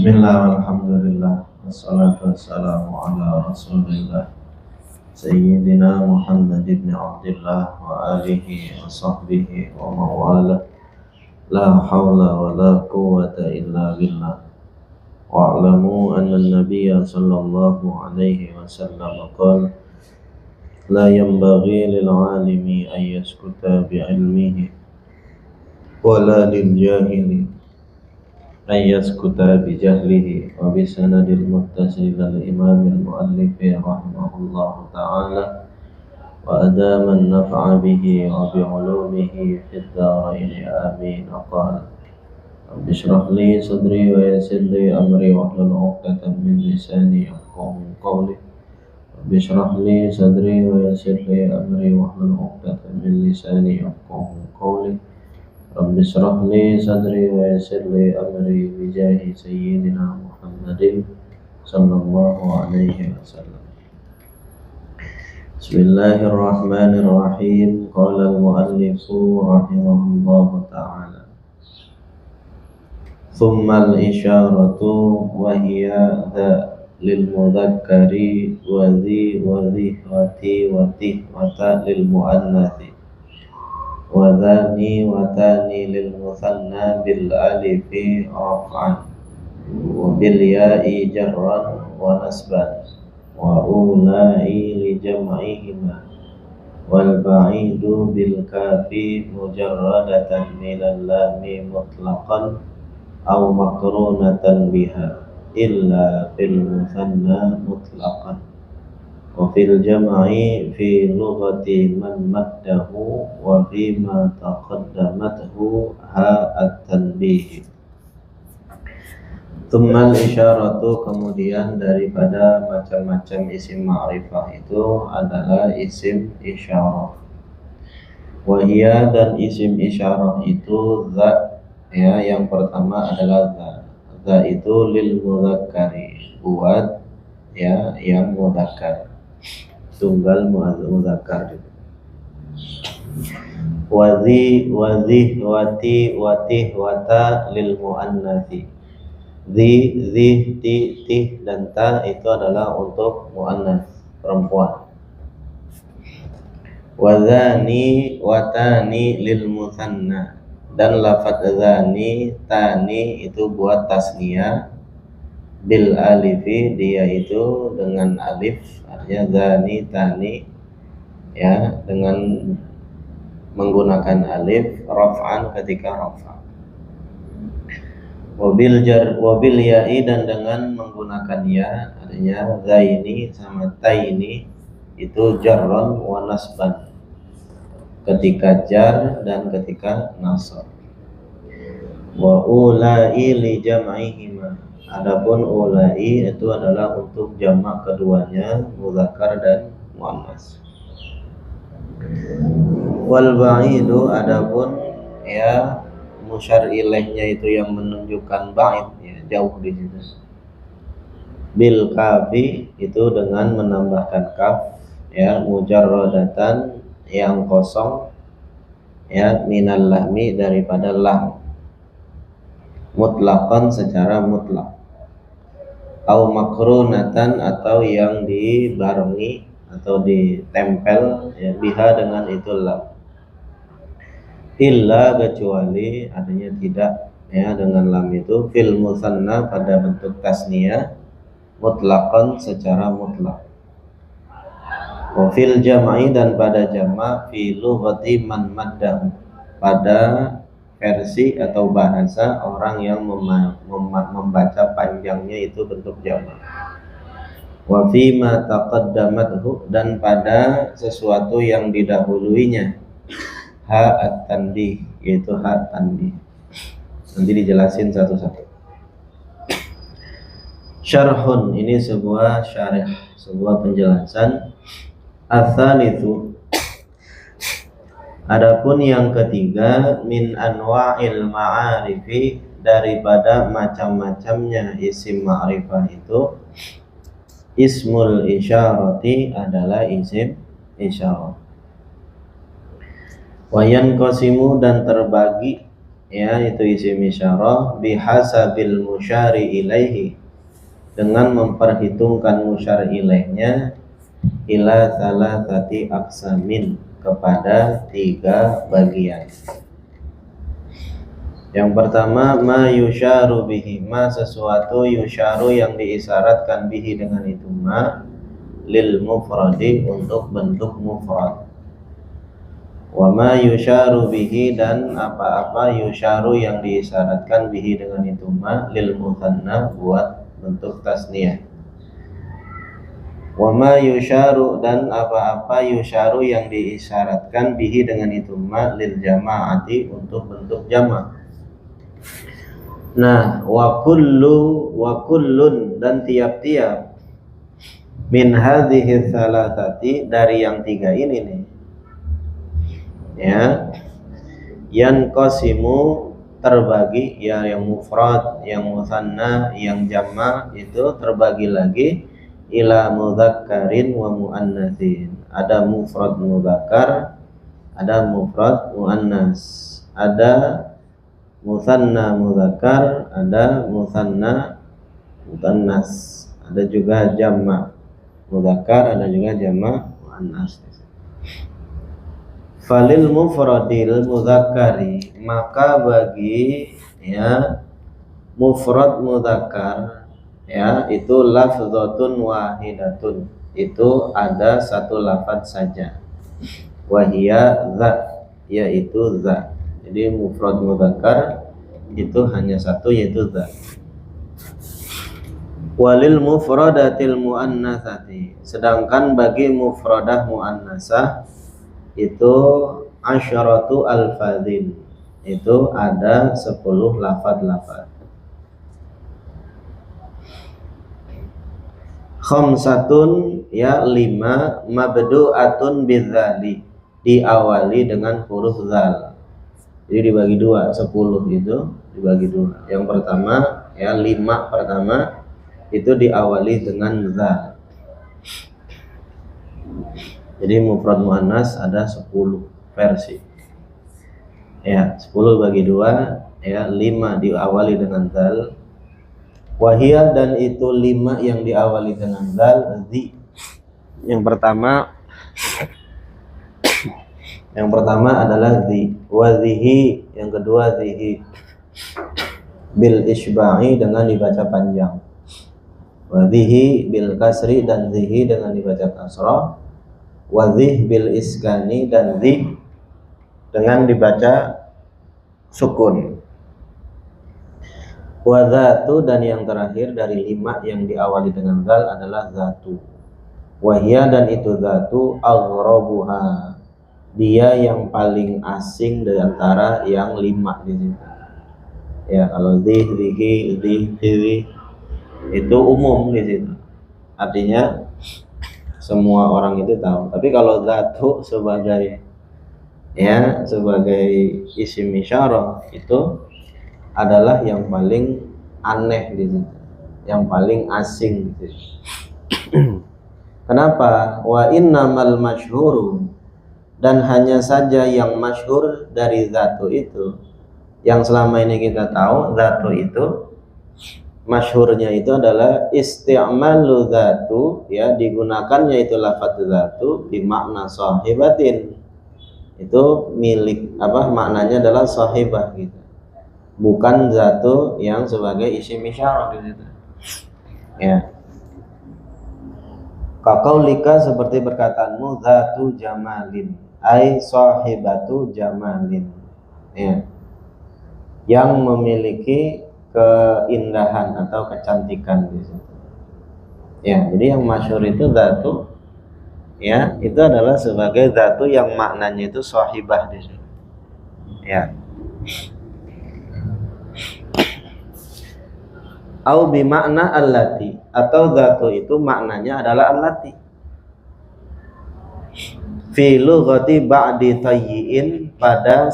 Bismillah, alhamdulillah, wassalatu wassalamu ala rasulillah Sayyidina Muhammad ibn Abdullah wa alihi wa sahbihi wa mawala. La hawla wa la quwwata illa billah. Wa'lamu anna nabiyya sallallahu alaihi wasallam qala la yanbaghi lil alimi an yaskuta bi ilmihi wa la lil jahili an yaskuta bi jahlihi. Wa bi sanadil muttasil al imam al muallif rahimahullahu ta'ala wa adama an-naf'a bihi wa bi ulumihi fid dharain amin. Qala rabbi shrah li sadri wa yassir li amri wa hlul 'uqdatam min lisani yafqahu qawli. Rabbi shrah li sadri wa yassir li amri wa hlul 'uqdatam min lisani yafqahu qawli. Rabbi shrah li sadri wa yassir li amri bi jahi sayyidina Muhammadin sallallahu alaihi wasallam. Bismillahirrahmanirrahim. Qala al-muallifu rahimahullahu ta'ala, thumma al-isyaratu wa hiya dha lil mudzakkari wa dhi wa dhihwati wa tihwata lil muannathi wa dhani wa tani lil muthanna bil alifi raf'an wa bil ya'i jarran wa nasban wa ulai li jam'ihima wal ba'idu bil kafi mujarradatan minal lami mutlaqan aw maqrunatan biha illa fil muthanna mutlaqan wa fil jam'i fi lughati man maddahu wa fima taqaddamathu ha at-tanbih. Tsummal isyaratu, kemudian daripada macam-macam isim ma'rifah itu adalah isim isyarah. Wahia, dan isim isyarah itu za, ya, yang pertama adalah za. Za itu lil mudzakkari, buat ya yang mudzakkar, tunggal mudzakkar. Wadhi wadhi wati watih wata lil muannatsi. Zi, ti, dan ta itu adalah untuk muannats, perempuan. Wadhani watani lil mutsanna, dan lafadz zani, tani itu buat tasniyah. Bil alifi, dia itu dengan alif, artinya zani, tani, ya, dengan menggunakan alif, raf'an ketika raf'a. Wabil ya'i, dan dengan menggunakan ya, artinya zaini sama taini itu jarron wa nasban, ketika jar dan ketika nasab. Wa ulai li jam'ihima, adapun ulai itu adalah untuk jamak keduanya, mudzakkar dan muannas. Wal ba'idu, adapun ya musyar ilaihnya itu yang menunjukkan ba'id, ya, jauh di situ. Bil kafi, itu dengan menambahkan kaf, ya, mujarradatan, yang kosong, ya, minal lahmi, daripada lam, mutlaqan, secara mutlak, au makrunatan, atau yang dibarengi atau ditempel, ya, biha, dengan itu lam. Illa, kecuali, artinya tidak, ya, dengan lam itu fil musanna, pada bentuk tasniyah, mutlaqan, secara mutlak. Wa fil jam'i, dan pada jamak, fi lughati man maddahu, pada versi atau bahasa orang yang membaca panjangnya itu bentuk jamak. Wa fima taqaddamathu, dan pada sesuatu yang didahuluinya, ha at-tanbih, yaitu ha tanbih. Nanti dijelasin satu-satu. Syarhun, ini sebuah syarah, sebuah penjelasan. Ats-tsalitsu, adapun yang ketiga, min anwa'il ma'arifi, daripada macam-macamnya isim ma'rifah itu, ismul isyarati, adalah isim isyarah. Wayan qasimu, dan terbagi ya itu isim isyarah bihasabil musyari ilaihi, dengan memperhitungkan musyar ilaihnya ila salasati aqsamin, kepada 3 bagian. Yang pertama ma yusyaru bihi, ma sesuatu yusyaru yang diisyaratkan bihi dengan itu ma lil mufradi untuk bentuk mufrad. Wa ma yusyaru bihi, dan apa-apa yusyaru yang diisyaratkan bihi dengan itu ma lil mutsanna buat bentuk tasniyah. Wa ma yusyaru, dan apa-apa yusyaru yang diisyaratkan bihi dengan itu ma lil jama'ati untuk bentuk jama'. Nah, wa kullun, dan tiap-tiap min hadhihi salatati, dari yang 3 ini nih, ya, yanqasimu, terbagi, ya yang mufrad, yang musanna, yang jama' itu terbagi lagi ila mudzakkarin wa muannatsin. Ada mufrad mudzakkar, ada mufrad muannas, ada musanna mudzakkar, ada musanna muannas, ada juga jama' mudzakkar, ada juga jama' muannas. Falil mufradil mudzakkari, maka bagi ya mufrad mudzakkar ya itu lafzatun wahidatun, itu ada satu lafaz saja, wahia za, yaitu za. Jadi mufrad mudzakkar itu hanya satu, yaitu za. Walil mufradatil muannasati, sedangkan bagi mufradah muannasah itu asyaratu alfadzin, itu ada 10 lafaz-lafaz. Khamsatun, ya 5, mabdu'atun bidzali, diawali dengan huruf zal. Jadi dibagi 2, 10 itu dibagi 2. Yang pertama ya 5 pertama itu diawali dengan zal. Jadi mufrad muannas ada 10 versi. Ya, 10 bagi 2, ya 5 diawali dengan zal. Wahia, dan itu 5 yang diawali dengan zal, zi. Yang pertama adalah zi, wa zihi, yang kedua zihi bil isba'i, dengan dibaca panjang, wa zihi bil kasri, dan zihi dengan dibaca kasrah, wa zih bil iskani, dan zih dengan dibaca sukun, wa zatu, dan yang terakhir dari 5 yang diawali dengan zal adalah zatu. Wahia, dan itu zatu aghrabuha, dia yang paling asing dari antara yang 5 di sini. Ya, kalau zih, zihi, zih itu umum di situ. Artinya semua orang itu tahu. Tapi kalau zatu sebagai isim isyarah itu adalah yang paling aneh di situ, yang paling asing gitu. Kenapa? Wa innamal masyhuru, dan hanya saja yang masyhur dari zatu itu, yang selama ini kita tahu zatu itu masyhurnya itu adalah isti'malu zatu, ya digunakannya itu lafaz zatu di makna sahibatin, itu milik maknanya adalah sahibah gitu, bukan zatu yang sebagai isim isyarah gitu. Ya. Kaqaulika, seperti perkataanmu, zatu jamalin, ai sahibatu jamalin, ya, yang memiliki keindahan atau kecantikan di situ. Ya, jadi yang masyhur itu zatu, ya, itu adalah sebagai zatu yang maknanya itu sahibah di situ. Ya. Au bi makna allati, atau zatu itu maknanya adalah allati. Fi lughati ba'di tayyin, pada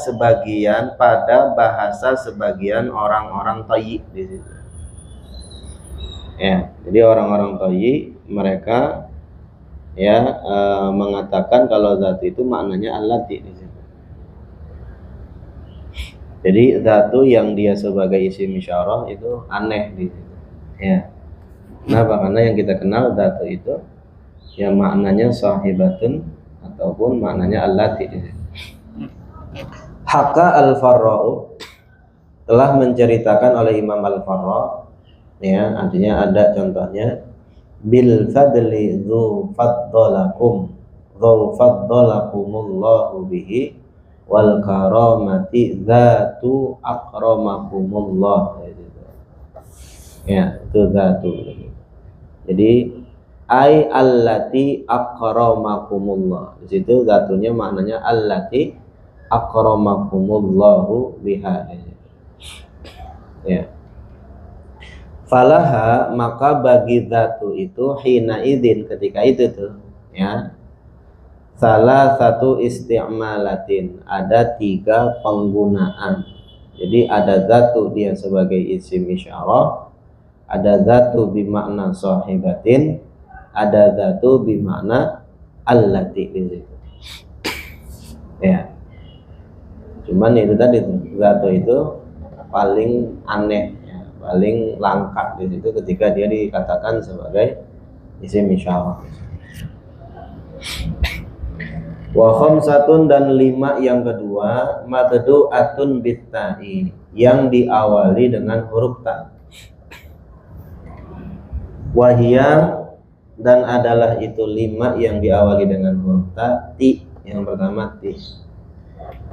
bahasa sebagian orang-orang Tayyi di situ. Ya, jadi orang-orang Tayyi mereka mengatakan kalau zat itu maknanya allati di situ. Jadi zatu yang dia sebagai isim isyarah itu aneh di situ. Ya. Kenapa? Karena yang kita kenal zatu itu ya maknanya sahibatun ataupun maknanya allati di situ. Haka al-Farra'u telah menceritakan oleh Imam al-Farra, ya, artinya ada contohnya, bil fadli dzu faddalakumullahu bihi wal karamati dzatu akramakumullah, ya, itu dzatu. Jadi ai allati akramakumullah, di situ dzatunya maknanya allati akramakumullahu biha, ya. Falaha, maka bagi dzatu itu hina idzin, ketika itu tuh, ya, salah satu isti'malatin, ada 3 penggunaan. Jadi ada dzatu dia sebagai isim isyarah, ada dzatu bimakna sahibatin, ada dzatu bimakna allati di situ. Ya. Cuman itu tadi tuh, dzatu itu paling aneh, ya, paling langka di situ ketika dia dikatakan sebagai isim isyarah. Wa khamsatun, dan 5 yang kedua, mabdu'atun bitta'i, yang diawali dengan huruf ta. Wahia, dan adalah itu 5 yang diawali dengan huruf ta, ti, yang pertama ti.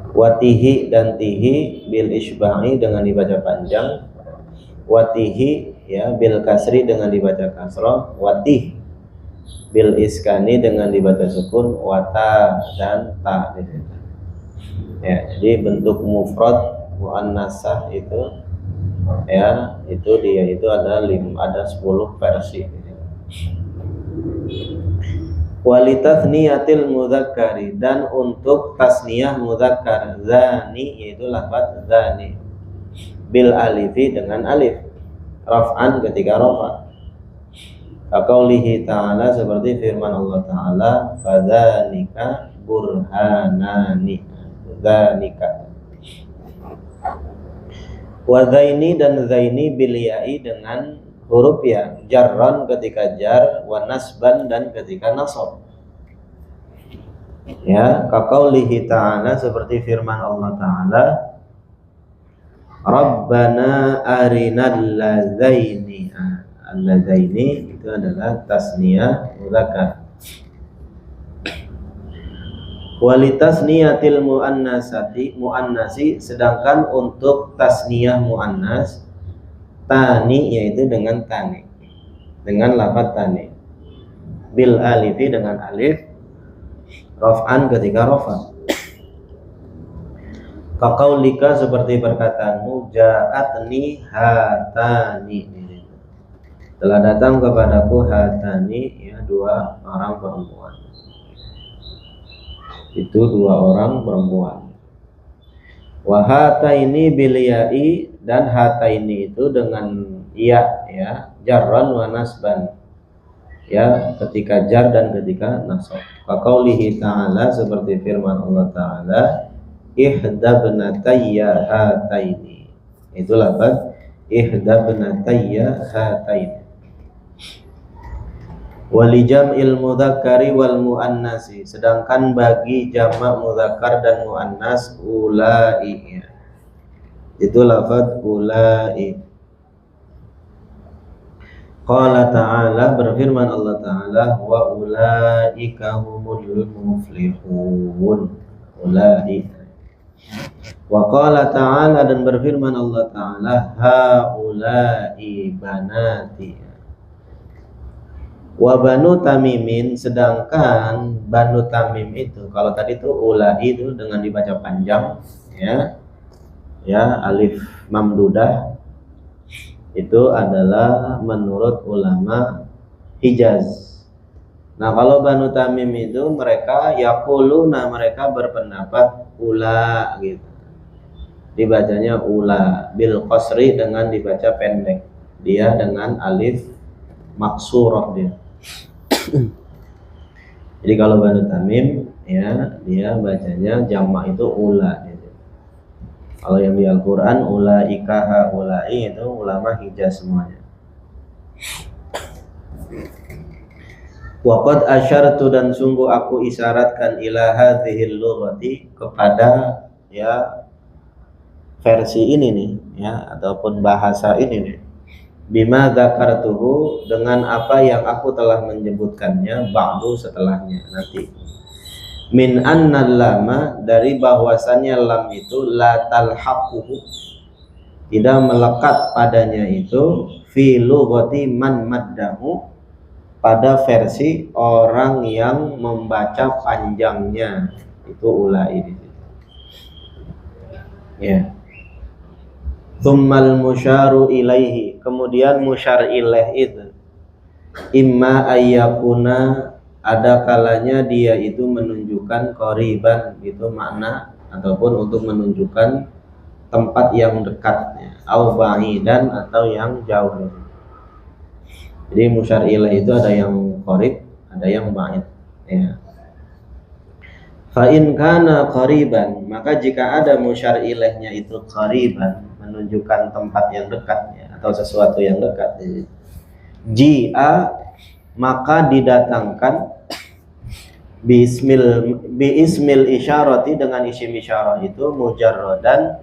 Watihi, dan tihi bil isba'i dengan dibaca panjang, watihi, ya, bil kasri dengan dibaca kasrah, watih bil iskani dengan dibaca sukun, wata dan ta. Ya, jadi bentuk mufrad muannasah itu, ya, itu dia itu ada 10 versi. Walitasniyatil mudzakkari, dan untuk tasniyah mudzakkar zani, yaitu lafaz zani, bil alifi dengan alif, raf'an ketika rafa. Kaqaulihi ta'ala, seperti firman Allah Ta'ala, fadzanika burhanani, dzanika. Wa zaini, dan zaini bil ya'i dengan huruf ya, jarran ketika jar, wa nasban dan ketika nasab. Ya, kaqaulihi ta'ala, seperti firman Allah Ta'ala, Rabbana arinal ladzaini. Al-ladzaini itu adalah tasniyah mudzakkar. Walitasniyatil muannasi, sedangkan untuk tasniyah muannas tani, yaitu dengan tani, dengan lafaz tani, bil alifi dengan alif, raf'an ketika rafa. Kaqaulika, seperti perkataanmu, ja'atni hatani, telah datang kepadaku hatani, ya, 2 orang perempuan. Itu 2 orang perempuan. Wa hataini bil ya'i, dan hataini itu dengan ya, ya, jarran wa nasban, ya, ketika jar dan ketika nasab. Qaulihi ta'ala, seperti firman Allah Ta'ala, ihdabnatayya hataini, itu lafaz ihdabnatayya hataini. Walijam'il mudzakkari wal muannasi, sedangkan bagi jamak mudzakkar dan muannas ulai, itu lafaz ulai. Qala ta'ala, berfirman Allah Ta'ala, wa ulaika humul muflihun, ulai. Wa qala ta'ala, dan berfirman Allah Ta'ala, haulai banati. Wa banu tamimin, sedangkan banu tamim itu, kalau tadi itu ulai itu dengan dibaca panjang, ya, ya, alif mamdudah, itu adalah menurut ulama Hijaz. Nah, kalau banu tamim itu mereka yaquluna, mereka berpendapat ula, gitu, dibacanya ula bil qasri, dengan dibaca pendek, dia dengan alif maksurah dia. Jadi kalau banu tamim, ya, dia bacanya jamak itu ula gitu. Kalau yang di Al-Quran ulaika haulai itu ulama hijaz semuanya. Waqad asyartu dan sungguh aku isyaratkan ila hadhil lughati kepada ya versi ini nih ya ataupun bahasa ini nih. Bima dzakartuhu dengan apa yang aku telah menyebutkannya ba'du setelahnya nanti. Min annal lama dari bahwasannya lam itu la talhaquhu tidak melekat padanya itu fi lughati man maddahu pada versi orang yang membaca panjangnya itu ulai di situ. Ya. Tsummal musyaru ilaihi kemudian musyar ilaih itu imma ayyakuna ada kalanya dia itu menunjukkan qariban itu makna ataupun untuk menunjukkan tempat yang dekatnya au ba'idan atau yang jauh. Jadi musyar ilaih itu ada yang qarib, ada yang ba'id ya. Fa in kana qariban maka jika ada musyar ilaihnya itu qariban menunjukkan tempat yang dekat ya, atau sesuatu yang dekat ya. Ji'a maka didatangkan biismil isyarati dengan isim isyarah itu mujarradan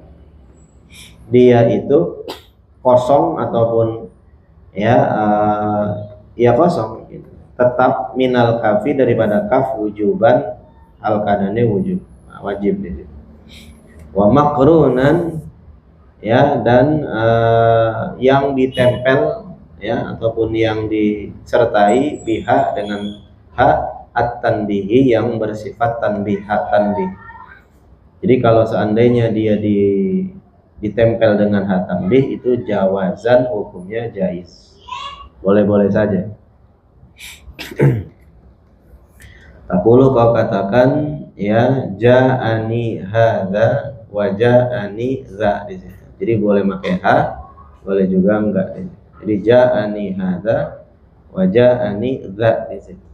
dia itu kosong ataupun ya kosong gitu. Tetap minal kafi daripada kaf wujuban al-kanane wujub wajib gitu. Wa maqrunan ya dan yang ditempel ya ataupun yang disertai biha dengan ha at-tanbihi yang bersifat tanbihat tanbih. Jadi kalau seandainya dia ditempel dengan ha tanbih itu jawazan hukumnya jaiz. Boleh-boleh saja. Taqulu kau katakan ya ja'ani hadza wa ja'ani za di situ. Jadi boleh pakai ha, boleh juga enggak. Jadi ja'ani hadza wa ja'ani za di situ.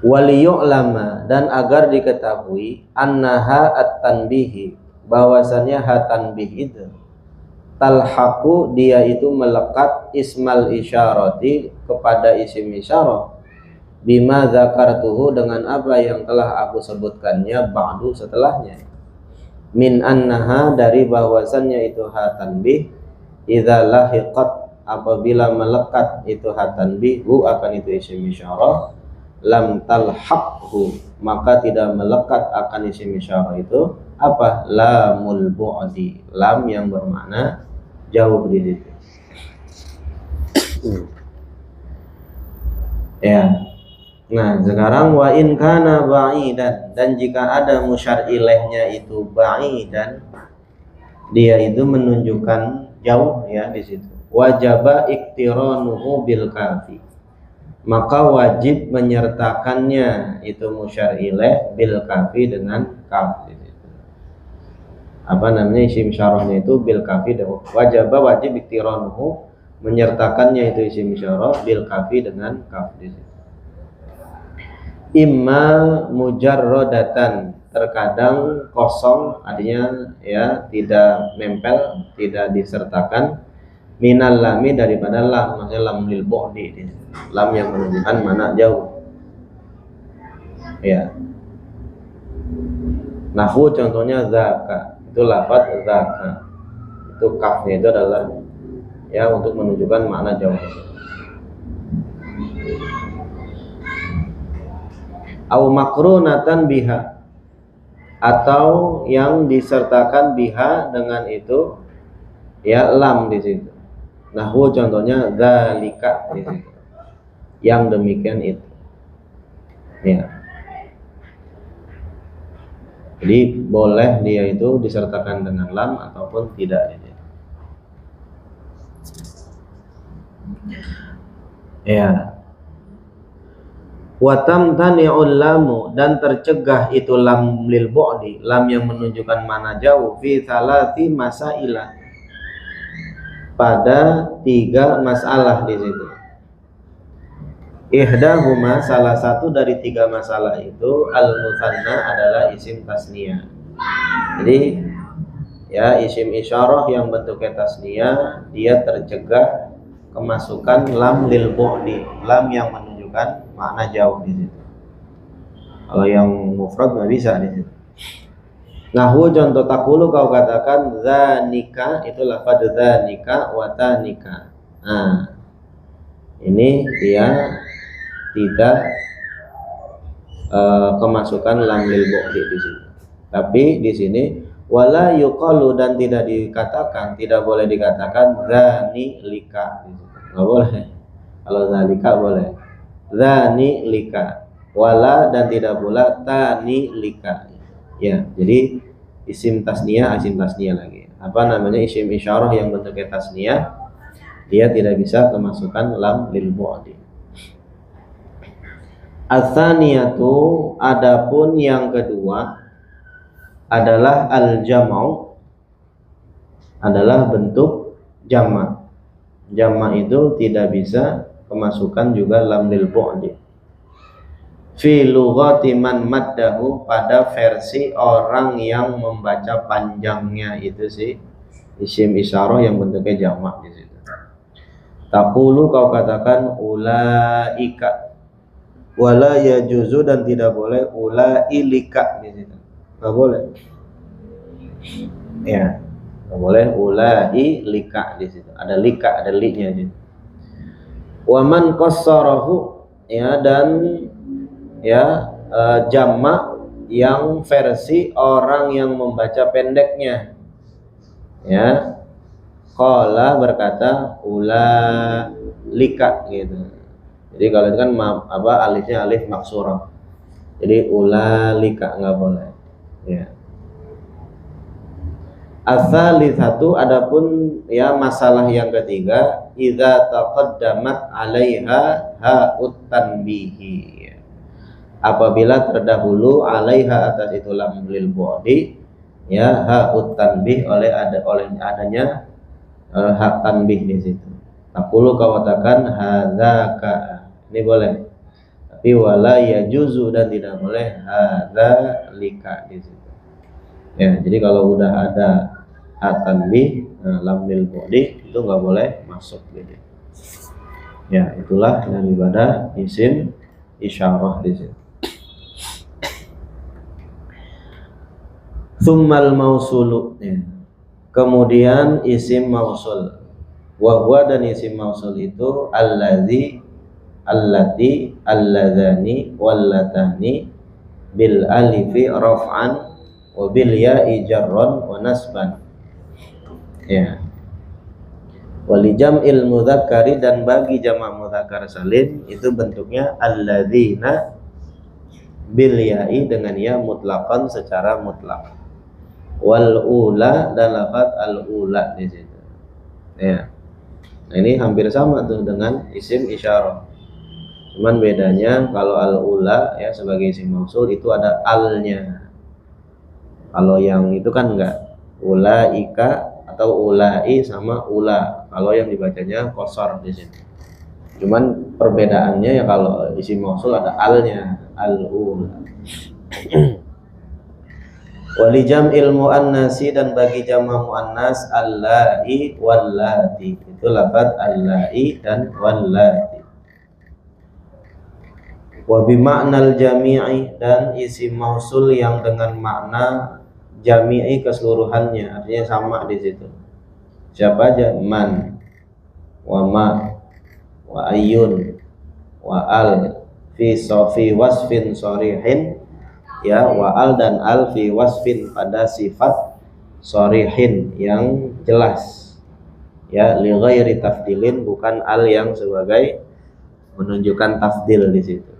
Waliyu'lama dan agar diketahui annaha at-tanbihi bahwasannya ha tanbih itu talhaqu dia itu melekat ismal isyarati kepada isim isyarah bima dzakartuhu dengan apa yang telah aku sebutkannya ba'du setelahnya min annaha dari bahwasannya itu ha tanbih idza lahiqat apabila melekat itu ha tanbih hu akan itu isim isyarah lam talhaqhu maka tidak melekat akan isim isyarah itu apa lamul bu'di lam yang bermakna jauh di situ. Ya. Nah, sekarang wa in kana ba'idan dan jika ada musyar ilaihnya itu ba'idan dia itu menunjukkan jauh ya di situ. Wajaba iktiranuhu bil kafi. Maka wajib menyertakannya itu musyar ilaih bil kafi dengan kaf. Apa namanya isim isyarahnya itu bil kafi dan wajib iktiranuhu menyertakannya itu isim isyarah bil kafi dengan kaf di situ. Imma mujarradatan terkadang kosong artinya ya tidak nempel tidak disertakan minal lami daripada lam maksudnya lam lil bu'di lam yang menunjukkan mana jauh ya. Nahwu contohnya zaka itu lafaz zaka itu kafnya itu adalah ya untuk menunjukkan makna jauh. Au makrunatan biha atau yang disertakan biha dengan itu ya lam di situ. Nahwu contohnya zalika di situ. Yang demikian itu. Ya. Jadi boleh dia itu disertakan dengan lam ataupun tidak. Ya. Watam tani'ul lamu dan tercegah itu lam lil bu'di lam yang menunjukkan mana jauh fi salati masailah pada 3 masalah di situ. Ihdahuma, salah satu dari tiga masalah itu al-mutsanna adalah isim tasniyah. Jadi ya isim isyarah yang bentuknya tasniyah dia tercegah kemasukan lam lil bu'di, lam yang menunjukkan makna jauh di situ. Kalau yang mufrad nggak bisa di situ. Nahwu contoh takulu kau katakan zanika, itu lafaz zanika wa tanika. Nah, ini dia tidak kemasukan lam lil bu'di di sini. Tapi di sini wala yuqalu, dan tidak dikatakan, tidak boleh dikatakan zani lika di situ. Enggak boleh. Kalau zalika boleh. Zani lika. Wala, dan tidak pula tani lika. Ya, jadi isim tasniyah lagi. Apa namanya? Isim isyarah yang bentuknya tasniyah, dia tidak bisa kemasukan lam lil bu'di. Ats-tsaniyatu, adapun yang kedua adalah al-jam'u, adalah bentuk jamak. Jamak itu tidak bisa kemasukan juga lam lil bu'di. Fi lughati man maddahu, pada versi orang yang membaca panjangnya itu sih isim isyarah yang bentuknya jamak di situ. Taqulu, kau katakan ulaika, wala yajuzu, dan tidak boleh ulailika di situ. Enggak boleh. Ya, enggak boleh ulailika di situ. Ada lika, ada li-nya di situ. Wa man qassarahu, ya, dan ya jamak yang versi orang yang membaca pendeknya, ya, qala, berkata ulalika gitu. Jadi kalau itu kan alifnya alif maksurah, jadi ulalika nggak boleh, ya. Ats-tsalitsatu, adapun ya masalah yang ketiga, idza taqaddamat 'alaiha ha'ut tanbihi, apabila terdahulu 'alaiha, atas itu lam lil bu'di, ya, ha'ut tanbih, oleh adanya hak tanbih di situ. Taqulu, kau katakan hadzaka, ini boleh. Tapi wala yajuzu, dan tidak boleh hadzalika di situ. Ya, jadi kalau udah ada hak tanbih, lam lil bu'di, itu nggak boleh masuk gitu. Ya, itulah daripada isim isyarah di situ. Tsummal mausulu, ya. Kemudian isim mausul. Wa huwa, dan isim mausul itu allazi, allati, alladzani, wallatani, bil alifi raf'an, wa bil ya'i jarran wa nasban. Ya. Wali jam'il mudzakkari, dan bagi jamak mudzakkar salim itu bentuknya alladzina bil ya'i, dengan ya mutlaqan, secara mutlak. Wal ula, dan lafaz al ula di situ. Ya. Nah, ini hampir sama tuh dengan isim isyarah. Cuman bedanya kalau al ula, ya, sebagai isim mausul itu ada alnya. Kalau yang itu kan enggak. Ulaika atau ulai sama ula. Kalau yang dibacanya qasar di sini. Cuman perbedaannya ya kalau isim mausul ada alnya, al ula. Wali jam'il muannasi, dan bagi jamak muannas allai wallati, itu lafaz allai dan wallati. Wa bi ma'nal jami'i, dan isim mausul yang dengan makna jami'i keseluruhannya, artinya sama di situ. Siapa aja? Man, wa ma, wa ayyun, wa al, fi wasfin sharihin, ya, wa al dan al fi wasfin, pada sifat sharihin yang jelas, ya, li ghairi tafdilin, bukan al yang sebagai menunjukkan tafdil di situ.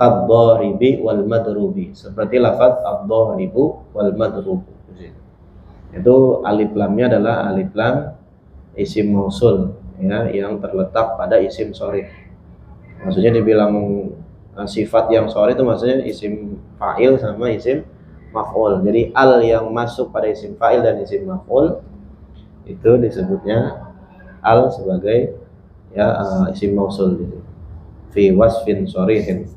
Qad-dharibi wal madrubi, seperti lafaz ad-dharibu wal madrubu di situ. Itu alif lamnya adalah alif lam isim mausul, ya, yang terletak pada isim sharih. Maksudnya dibilang sifat yang sharih itu maksudnya isim fa'il sama isim maf'ul. Jadi al yang masuk pada isim fa'il dan isim maf'ul itu disebutnya al sebagai, ya, isim mausul gitu. fi wasfin shorihin.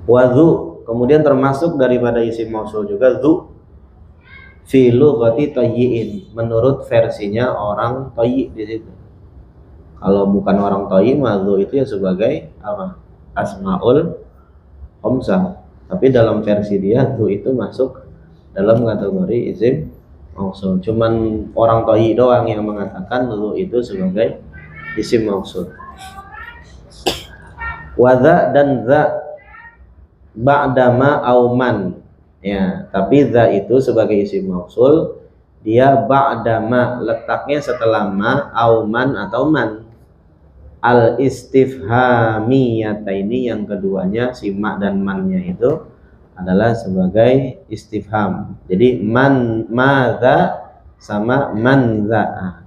Wa dzu, kemudian termasuk daripada isim mausul juga dzu fi lughati tayyi'in, menurut versinya orang Tayyi di situ. Kalau bukan orang Tayyi, dzu itu ya sebagai apa? Asmaul khamsah. Tapi dalam versi dia dzu itu masuk dalam kategori isim mausul. Cuman orang Tayyi doang yang mengatakan dzu itu sebagai isim mausul. Wa dza dan dza ba'dama auman, ya, tapi dza itu sebagai isim mausul dia ba'dama, letaknya setelah ma, auman atau man. Al istifhamiyataini, yang keduanya si ma dan mannya itu adalah sebagai istifham. Jadi man madza sama manza,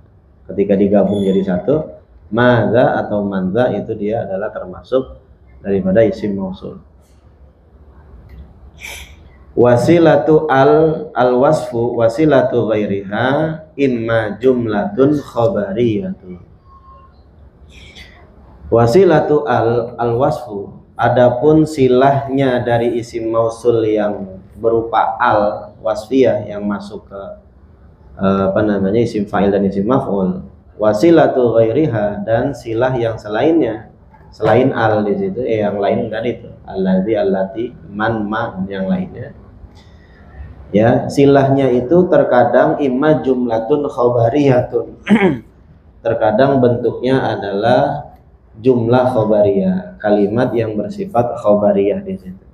ketika digabung jadi satu, madza atau manza itu dia adalah termasuk daripada isim mausul. Wasilatu al wasfu wasilatu ghairiha imma jumlatun khabariyatun. Wasilatu al wasfu, adapun silahnya dari isim mausul yang berupa al wasfiyah yang masuk ke isim fa'il dan isim maf'ul. Wasilatu ghairiha, dan silah yang selainnya, selain al di situ, yang lain tadi itu allazi, allati, man, ma, yang lainnya. Ya, silahnya itu terkadang imma jumlatun khabariyatun. Terkadang bentuknya adalah jumlah khabariyah, kalimat yang bersifat khabariyah di situ.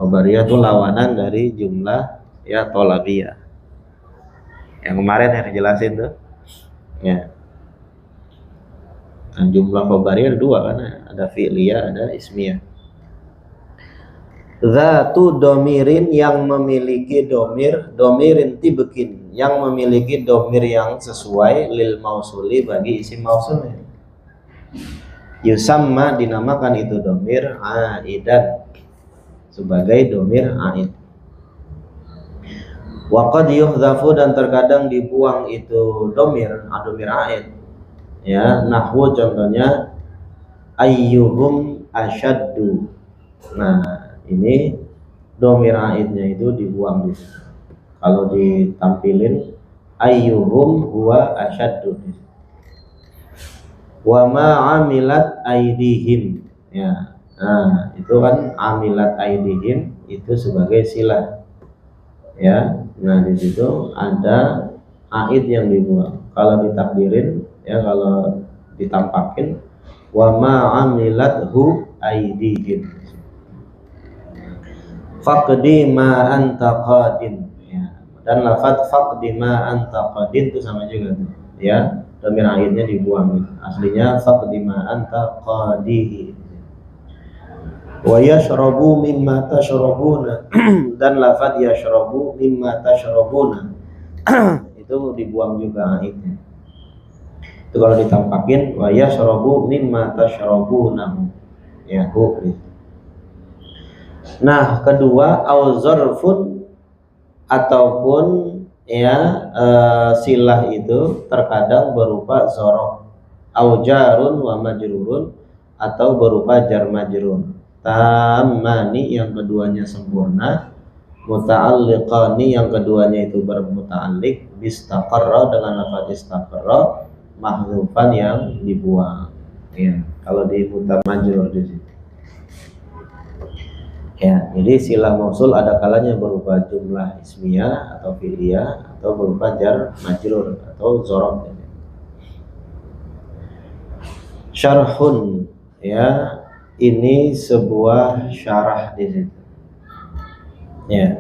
Khabariyah itu lawanan dari jumlah ya tholabiyah. Yang kemarin yang dijelasin tuh. Ya. Dan jumlah khabariyah ada dua kan, ada fi'liyah, ada ismiyah. Zatu domirin, yang memiliki domir, domirin tibkin, yang memiliki domir yang sesuai lil mausuli, bagi isim mausulnya. Yusamma, dinamakan itu domir aidan, sebagai domir aid. Wa qad yuhdhafu, dan terkadang dibuang itu domir, domir aid. Ya, nahwu contohnya ayyuhum asyaddu. Nah, ini domir aidnya itu dibuang di situ. Kalau ditampilin ayyuhum huwa asyaddu. Wa ma amilat aidihim, ya. Nah, itu kan amilat aidihim itu sebagai silah. Ya. Nah, di situ ada aid yang dibuang. Kalau ditakdirin, ya, kalau ditampakin wa ma amilat hu aidihim. Faqdi ma anta qadin, ya. Dan lafaz faqdi ma anta qadin itu sama juga tuh, ya, domir aidnya dibuang gitu. Aslinya faqdi ma anta qadihi. Wa yashrabu mimma tashrabuna, dan lafaz yashrabu mimma tashrabuna itu dibuang juga aidnya. Itu kalau ditampakin wa yashrabu mimma tashrabuna, ya, hu. Nah, kedua au zarfun, ataupun ya silah itu terkadang berupa zorof, au jarun wa majrurun, atau berupa jar majrur. Tamani, yang keduanya sempurna, muta'alliqani, yang keduanya itu bermuta'alliq, bistaqarra, dengan lafaz istaqarra, mahdzufan, yang dibuang. Ya, kalau di muta majrur di situ. Ya, jadi silah mausul ada kalanya berupa jumlah ismiyah atau fi'liyah, atau berupa jar majrur atau zorof. Syarhun, ya, ini sebuah syarah di situ. Ya.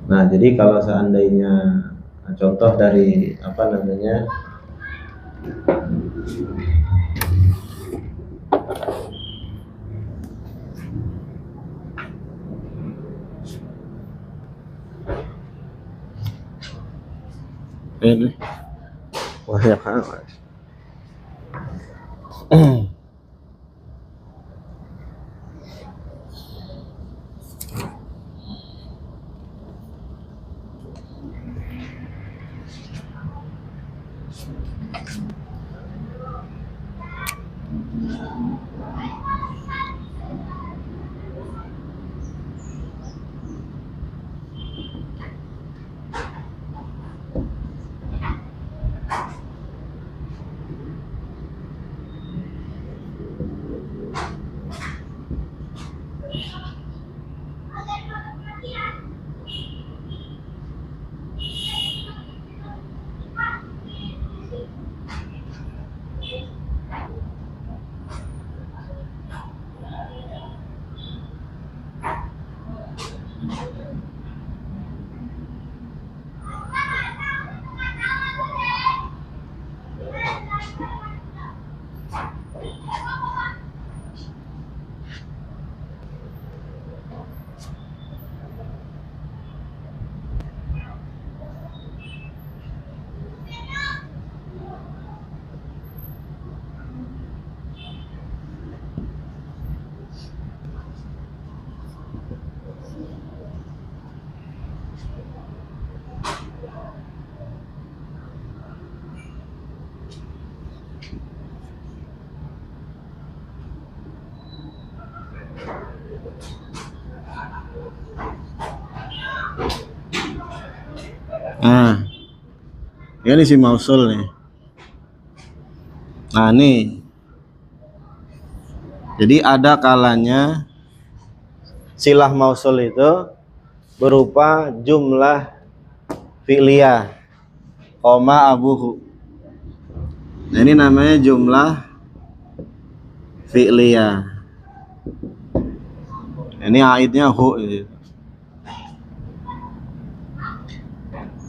Nah, jadi kalau seandainya contoh dari ini banyak amat. Nah, ini isim mausul nih. Nah, nih. Jadi ada kalanya silah mausul itu berupa jumlah fi'liyah, koma abuhu. Nah, ini namanya jumlah fi'liyah. Ini aidnya hu gitu.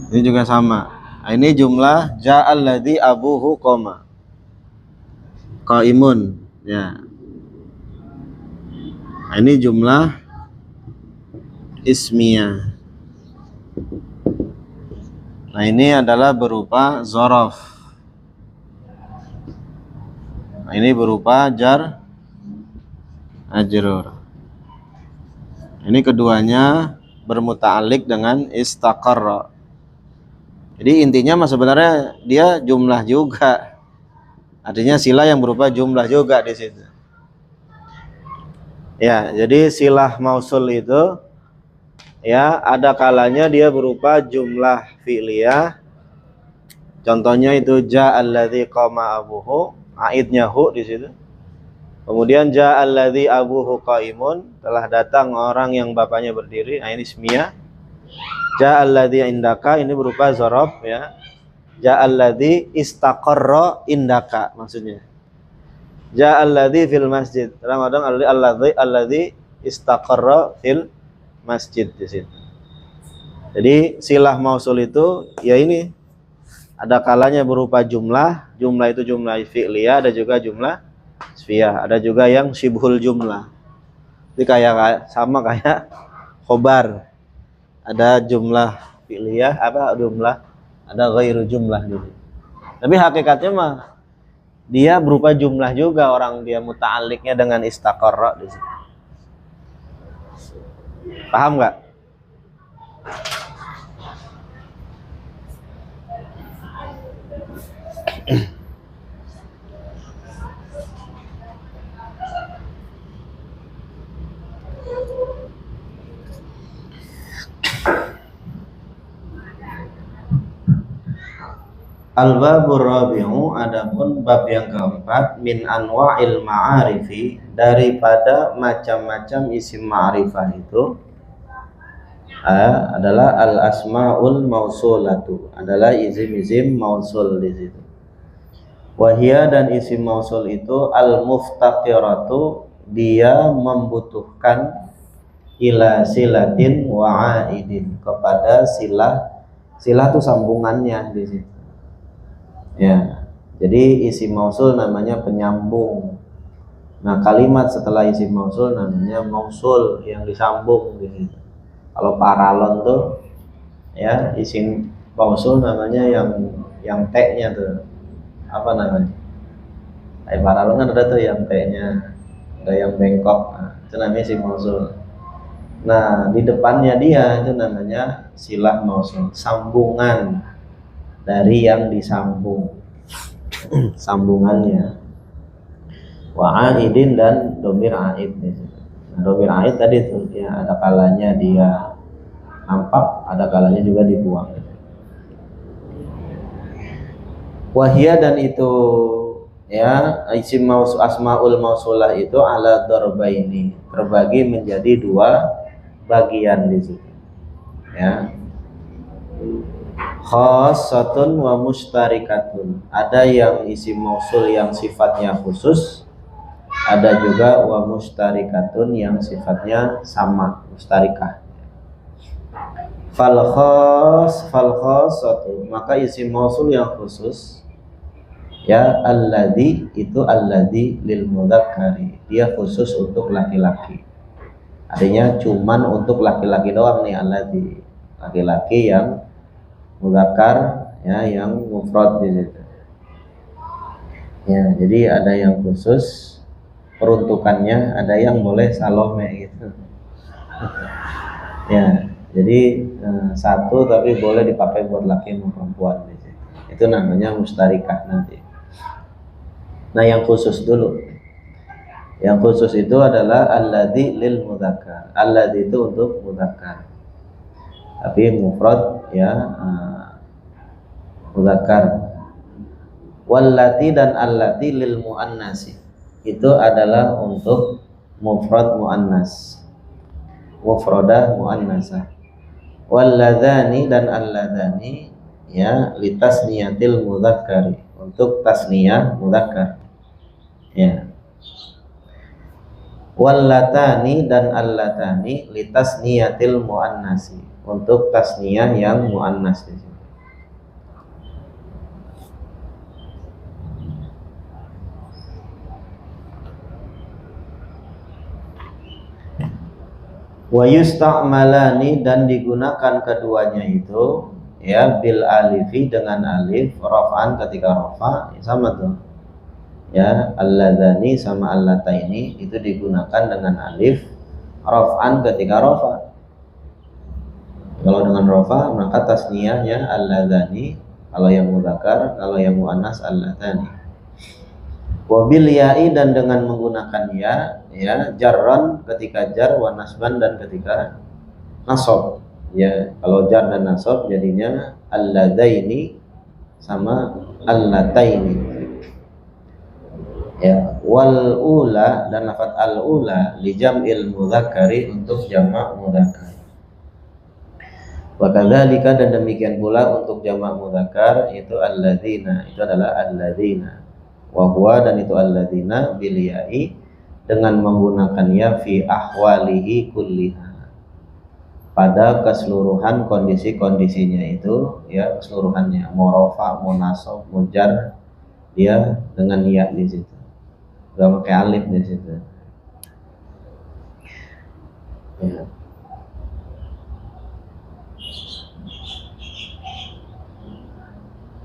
Ini juga sama. Nah, ini jumlah ja'al ladzi abuhu koma qaimun ya. Nah, ini jumlah ismiyah. Nah, ini adalah berupa zorof. Nah, ini berupa jar ajrur. Ini keduanya bermuta'alliq dengan istaqarra. Jadi intinya mah sebenarnya dia jumlah juga. Artinya sila yang berupa jumlah juga di situ. Ya, jadi silah mausul itu ya ada kalanya dia berupa jumlah fi'liyah. Contohnya itu ja'al ladzi qama abuhu, aidnya hu di situ. Kemudian ja'al ladzi abuhu qaimun, telah datang orang yang bapaknya berdiri. Nah, ini ismiyah. Ja'al ladzi indaka, ini berupa zorof ya. Ja'al ladzi istaqarra indaka maksudnya. Ja'al ladzi fil masjid. Kadang-kadang alladzi istaqarra fil masjid di situ. Jadi silah mausul itu ya ini ada kalanya berupa jumlah itu jumlah fi'liyah, ada juga jumlah ismiyah, ada juga yang syibhul jumlah. Jadi kayak sama kayak khobar. Ada jumlah fi'liyah, ada ghairu jumlah gitu. Tapi hakikatnya mah dia berupa jumlah juga, orang dia muta'alliqnya dengan istaqarra di situ. Paham nggak? Al-babur rabi'u, adapun bab yang keempat, min anwa'il ma'arifi, daripada macam-macam isim ma'rifah itu adalah al-asma'ul mausulatu, adalah isim-isim mausul di situ. Wahia, dan isim mausul itu al-muftaqiratu, dia membutuhkan ila silatin wa aidin, kepada silah itu sambungannya di situ. Ya, jadi isim mausul namanya penyambung. Nah, kalimat setelah isim mausul namanya mausul yang disambung gitu. Kalau paralon tuh ya isim mausul namanya yang T-nya tuh apa namanya? Kayak paralon kan ada tuh yang T-nya, ada yang bengkok. Nah, itu namanya isim mausul. Nah, di depannya dia itu namanya silah mausul, sambungan dari yang disambung, sambungannya. Wa aidin, dan domir aid. Nah, domir aid tadi tuh ya ada kalanya dia nampak, ada kalanya juga dibuang. Wahia, dan itu ya isim asmaul mausulah itu ala darbaini, terbagi menjadi dua bagian di situ. Ya. Khassatun wa mustarikatun, ada yang isim mausul yang sifatnya khusus, ada juga wa mustarikatun yang sifatnya sama, mustarikah. Fal khassatu, maka isim mausul yang khusus ya alladzi, itu alladzi lil mudzakkari, dia khusus untuk laki-laki. Artinya cuman untuk laki-laki doang nih alladzi, laki-laki yang mudzakkar ya, yang mufrad di situ. Ya, jadi ada yang khusus peruntukannya, ada yang boleh salome gitu. Ya, jadi satu tapi boleh dipakai buat laki maupun perempuan di situ. Itu namanya mustarikah nanti. Nah, yang khusus dulu. Yang khusus itu adalah alladzi lil mudzakkar. Alladzi itu untuk mudzakkar. Tapi mufrad ya mudzakkar. Wallati dan allati lil muannasi, itu adalah untuk mufrad muannas, mufradah muannasah. Walladzani dan alladzani ya litasniyatil mudzakkari, untuk tasniyah mudzakkar ya. Wallatani dan allatani litasniyatil muannasi, untuk tasniyah yang muannas di sini. Wa yusta'malani dan digunakan keduanya itu ya bil alifi dengan alif, raf'an ketika rafa sama tuh ya, alladzani sama allataini itu digunakan dengan alif, raf'an ketika rafa. Kalau dengan rafa maka tasniyahnya alladzani kalau yang mudzakkar, kalau yang muannas allatani. Wabil ya'i dan dengan menggunakan ya jarran ketika jar, wa nasban dan ketika nasab ya. Kalau jar dan nasab jadinya alladaini sama allataini ya. Wal ula dan lafaz al ula li jam'il mudzakkari, untuk jamak mudzakkar. Wa kadzalika dan demikian pula untuk jamak mudzakkar itu alladzina, itu adalah alladzina. Wa huwa dan itu alladzina bil ya'i dengan menggunakan ya fi ahwalihi kulliha, pada keseluruhan kondisi-kondisinya itu ya, keseluruhannya mau rafa, mau nasab, mau jar, dia dengan ya di situ, enggak pakai alif di situ ya.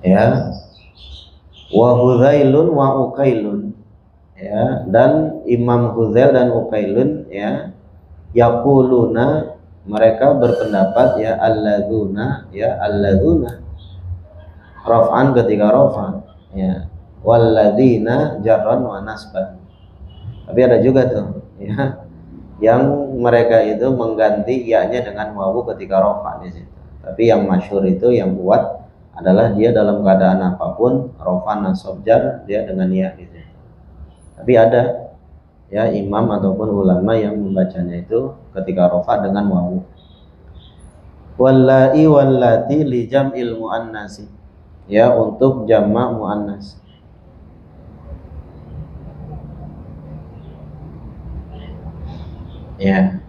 Ya, wa Hudzailun wa Uqailun ya, dan Imam Hudzail dan Uqailun ya, yaquluna mereka berpendapat ya alladzuna ya alladzuna raf'an ketika rafa ya, walladzina jarran wa nasban. Tapi ada juga tuh ya yang mereka itu mengganti ya-nya dengan wawu ketika rafa di situ. Tapi yang masyhur itu, yang kuat adalah dia dalam keadaan apapun rafa nasab jar dia dengan ya gitu. Tapi ada ya imam ataupun ulama yang membacanya itu ketika rafa dengan wawu. Wallahi wallati li jam'il muannasi ya, untuk jamak muannas. Ya.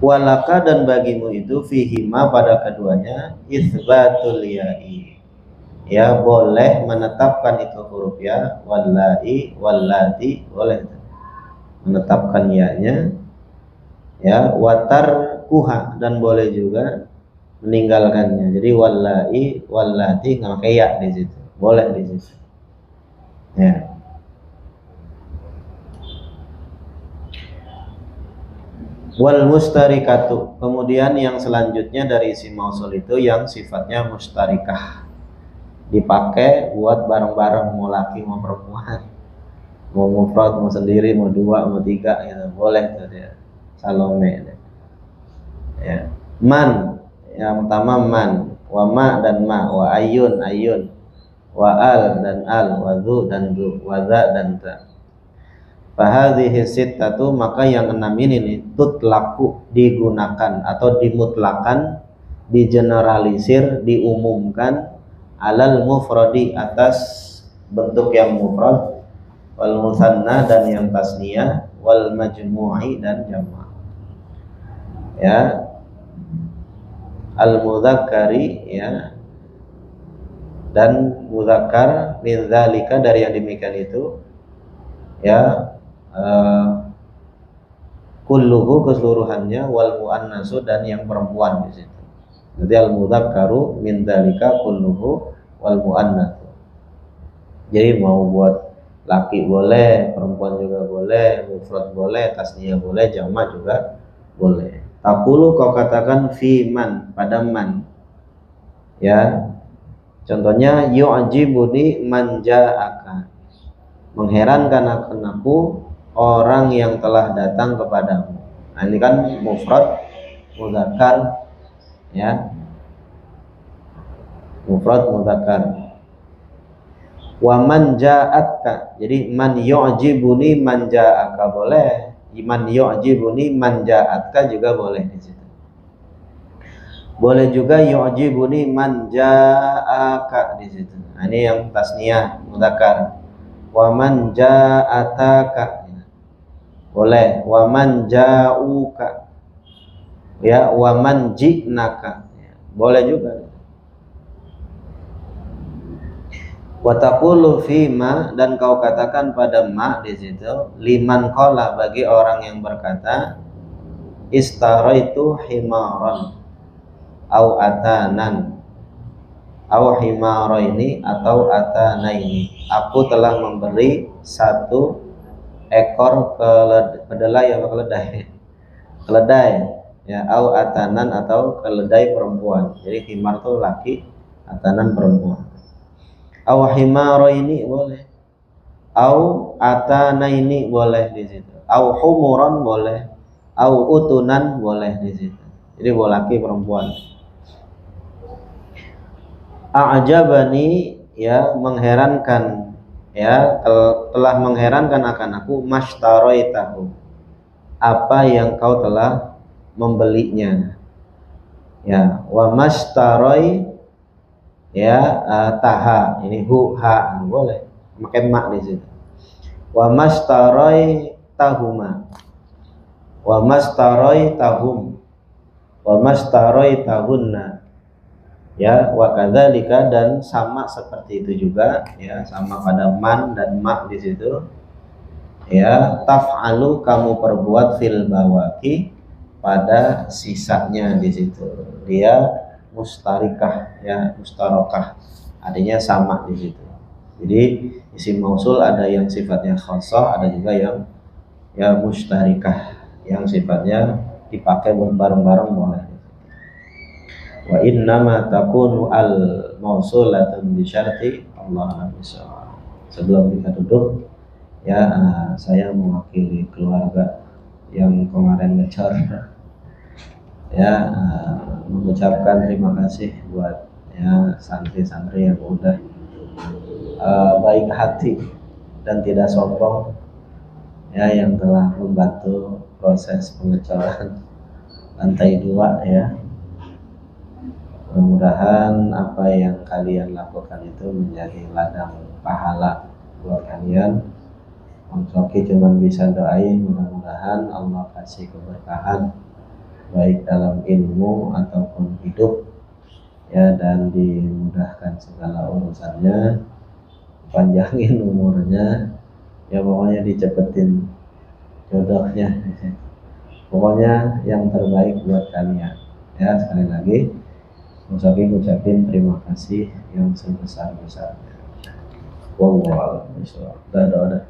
Walaka dan bagimu itu fihima pada keduanya itsbatul ya'i ya, boleh menetapkan itu huruf ya, wallahi wallati boleh menetapkan ya-nya ya, watar kuha dan boleh juga meninggalkannya. Jadi wallahi wallati nggak pakai ya di situ, boleh di situ ya. Wal mustarikatu, kemudian yang selanjutnya dari isim mausul itu yang sifatnya mustarikah, dipakai buat bareng-bareng, mau laki mau perempuan, mau mufrad mau sendiri, mau dua mau tiga gitu, boleh tuh dia. Salome ya. Man yang pertama man, wa ma dan ma, wa ayun ayun, wa al dan al, wa dzu dan dzu, wa za dan za. Fahadhihi sittatu, maka yang 6 ini tutlaku digunakan atau dimutlakan, digeneralisir, diumumkan alal mufradi atas bentuk yang mufrad, wal mutsanna dan yang tasniyah, wal majmu'i dan jamak ya, al mudzakkari ya dan mudzakkar, min dzalika dari yang demikian itu ya, kulluhu keseluruhannya, wal muannasu dan yang perempuan di situ. Jadi al mudzakkaru min dzalika kulluhu wal muannasu. Jadi mau buat laki boleh, perempuan juga boleh, mufrad boleh, tasniyah boleh, jamak juga boleh. Taqulu kau katakan fi man, pada man ya. Contohnya yu'jibuni man ja'aka, mengherankan akan aku orang yang telah datang kepadamu. Nah, ini kan mufrad mudzakkar ya, mufrad mudzakkar. Wa man ja'atka, jadi man yu'jibuni man ja'aka boleh, man yu'jibuni man ja'atka juga boleh di situ. Boleh juga yu'jibuni man ja'aka di situ. Nah, ini yang tasniyah mudzakkar. Wa man ja'ataka boleh, wa man ja'uka ya, wa man ji'naka boleh juga. Wa taqulu fi ma, dan kau katakan pada ma di situ, liman qala, bagi orang yang berkata istaraitu himaran au atanan au himaraini atau atanaini, aku telah memberi satu ekor keledai atau keledai ya, au atanan atau keledai perempuan. Jadi himar itu laki, atanan perempuan. Au himaraini boleh, au atanaini boleh di situ, au humuran boleh, au utunan boleh di situ. Jadi boleh laki perempuan. A'jabani ya, mengherankan ya, telah mengherankan akan aku, mashtaraitahu, apa yang kau telah membelinya ya. Wa mashtarai ya, taha, ini hu ha boleh pakai mak di situ. Wa mashtarai tahuma, wa mashtarai tahum, wa mashtarai tahunna ya, wa kadzalika, dan sama seperti itu juga ya, sama pada man dan mak di situ ya. Taf'alu, kamu perbuat, fil bawaki, pada sisanya di situ. Dia mustarikah ya, mustarokah, adanya sama di situ. Jadi isim mausul ada yang sifatnya khassah, ada juga yang ya mustarikah, yang sifatnya dipakai bareng-bareng boleh. Wa innama takunu al mausulatun bi syarti Allah bisawab. Sebelum kita duduk ya, saya mewakili keluarga yang kemarin ngecor ya, mengucapkan terima kasih buat ya santri-santri yang udah baik hati dan tidak sombong ya, yang telah membantu proses pengecoran lantai 2 ya. Mudah-mudahan apa yang kalian lakukan itu menjadi ladang pahala buat kalian. Om Soki cuma bisa doain, mudah-mudahan Allah kasih keberkahan baik dalam ilmu ataupun hidup ya, dan dimudahkan segala urusannya, panjangin umurnya ya, pokoknya dicepetin jodohnya, pokoknya yang terbaik buat kalian ya. Sekali lagi Om Soki ngucapin terima kasih yang sebesar-besarnya. Wallahu a'lam bishawab. Dah.